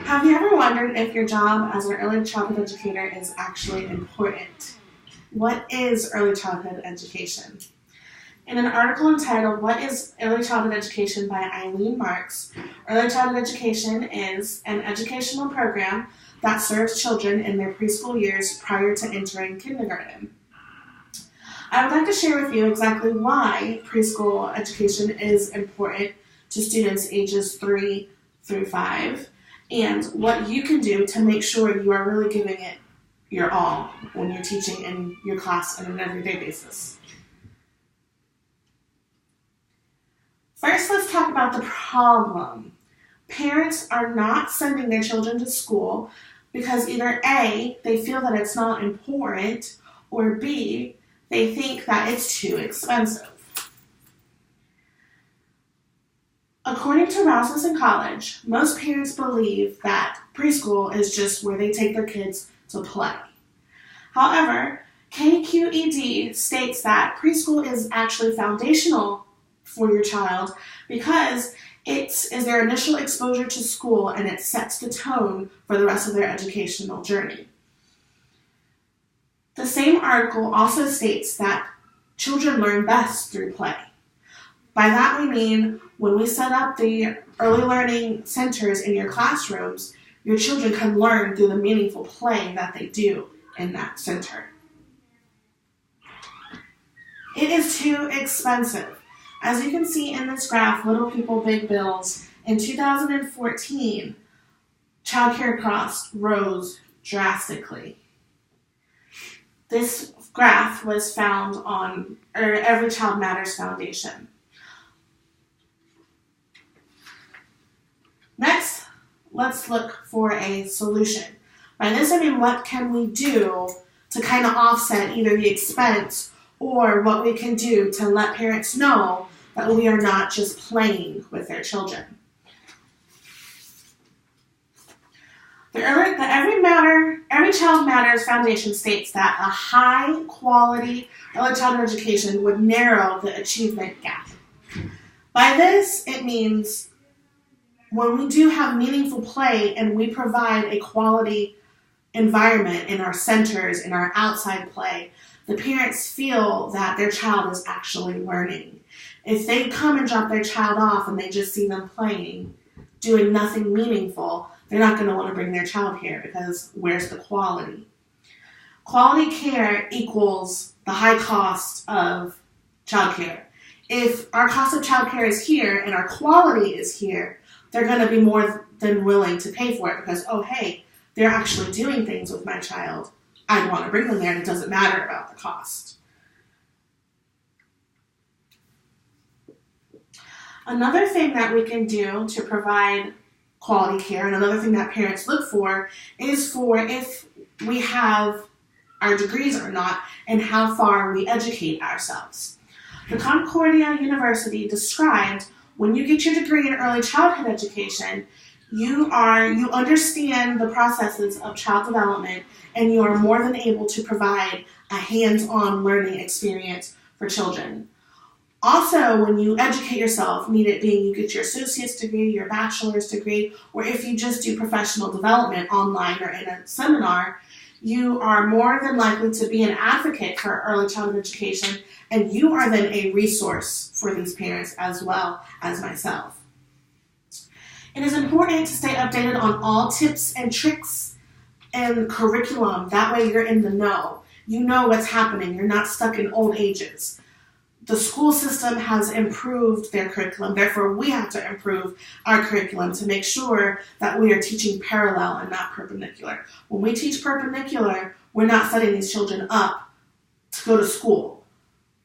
Have you ever wondered if your job as an early childhood educator is actually important? What is early childhood education? In an article entitled What is Early Childhood Education by Eileen Marks, early childhood education is an educational program that serves children in their preschool years prior to entering kindergarten. I would like to share with you exactly why preschool education is important to students ages 3 through 5 and what you can do to make sure you are really giving it your all when you're teaching in your class on an everyday basis. First, let's talk about the problem. Parents are not sending their children to school because either A, they feel that it's not important, or B, they think that it's too expensive. According to Rasmussen College, most parents believe that preschool is just where they take their kids to play. However, KQED states that preschool is actually foundational for your child because it is their initial exposure to school and it sets the tone for the rest of their educational journey. The same article also states that children learn best through play. By that we mean when we set up the early learning centers in your classrooms, your children can learn through the meaningful play that they do in that center. It is too expensive. As you can see in this graph, Little People, Big Bills, in 2014, childcare costs rose drastically. This graph was found on Every Child Matters Foundation. Next, let's look for a solution. By this I mean what can we do to kind of offset either the expense or what we can do to let parents know that we are not just playing with their children. The Every Child Matters Foundation states that a high quality early childhood education would narrow the achievement gap. By this, it means when we do have meaningful play and we provide a quality environment in our centers, in our outside play, the parents feel that their child is actually learning. If they come and drop their child off and they just see them playing, doing nothing meaningful, they're not going to want to bring their child here because where's the quality? Quality care equals the high cost of childcare. If our cost of childcare is here and our quality is here, they're going to be more than willing to pay for it because, oh, hey, they're actually doing things with my child. I want to bring them there and it doesn't matter about the cost. Another thing that we can do to provide quality care, and another thing that parents look for, is for if we have our degrees or not, and how far we educate ourselves. The Concordia University described when you get your degree in early childhood education, you understand the processes of child development, and you are more than able to provide a hands-on learning experience for children. Also, when you educate yourself, need it being you get your associate's degree, your bachelor's degree, or if you just do professional development online or in a seminar, you are more than likely to be an advocate for early childhood education, and you are then a resource for these parents as well as myself. It is important to stay updated on all tips and tricks and curriculum. That way you're in the know. You know what's happening. You're not stuck in old ages. The school system has improved their curriculum, therefore we have to improve our curriculum to make sure that we are teaching parallel and not perpendicular. When we teach perpendicular, we're not setting these children up to go to school.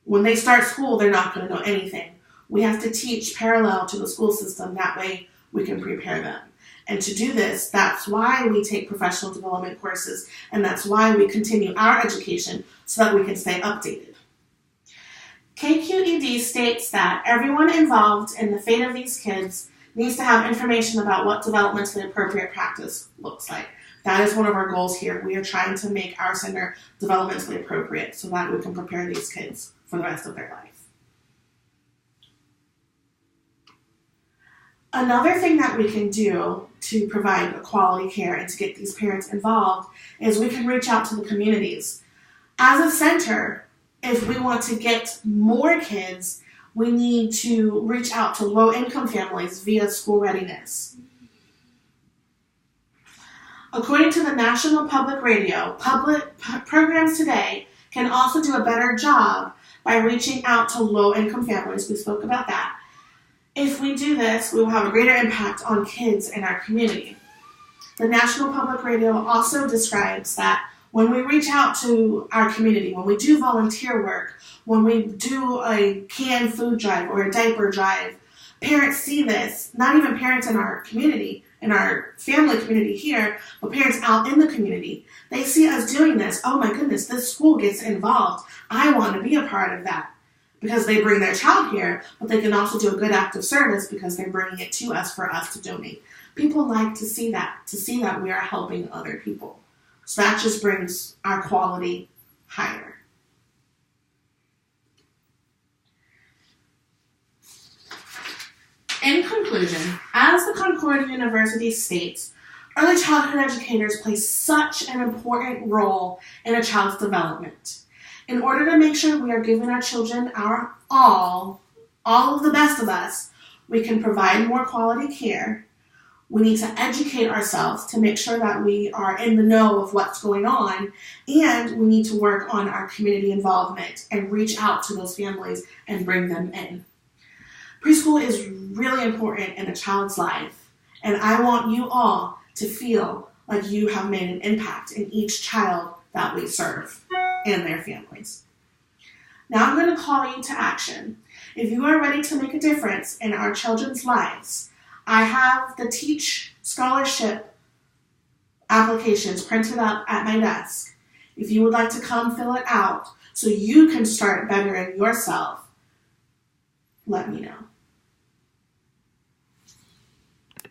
When they start school, they're not going to know anything. We have to teach parallel to the school system, that way we can prepare them. And to do this, that's why we take professional development courses, and that's why we continue our education so that we can stay updated. KQED states that everyone involved in the fate of these kids needs to have information about what developmentally appropriate practice looks like. That is one of our goals here. We are trying to make our center developmentally appropriate so that we can prepare these kids for the rest of their life. Another thing that we can do to provide quality care and to get these parents involved is we can reach out to the communities. As a center, if we want to get more kids, we need to reach out to low-income families via school readiness. According to the National Public Radio, public programs today can also do a better job by reaching out to low-income families. We spoke about that. If we do this, we will have a greater impact on kids in our community. The National Public Radio also describes that when we reach out to our community, when we do volunteer work, when we do a canned food drive or a diaper drive, parents see this, not even parents in our community, in our family community here, but parents out in the community. They see us doing this. Oh my goodness, this school gets involved. I want to be a part of that. Because they bring their child here, but they can also do a good act of service because they're bringing it to us for us to donate. People like to see that we are helping other people. So that just brings our quality higher. In conclusion, as the Concordia University states, early childhood educators play such an important role in a child's development. In order to make sure we are giving our children our all of the best of us, we can provide more quality care. We need to educate ourselves to make sure that we are in the know of what's going on, and we need to work on our community involvement and reach out to those families and bring them in. Preschool is really important in a child's life, and I want you all to feel like you have made an impact in each child that we serve and their families. Now I'm going to call you to action. If you are ready to make a difference in our children's lives, I have the Teach Scholarship applications printed up at my desk. If you would like to come fill it out so you can start bettering yourself, let me know.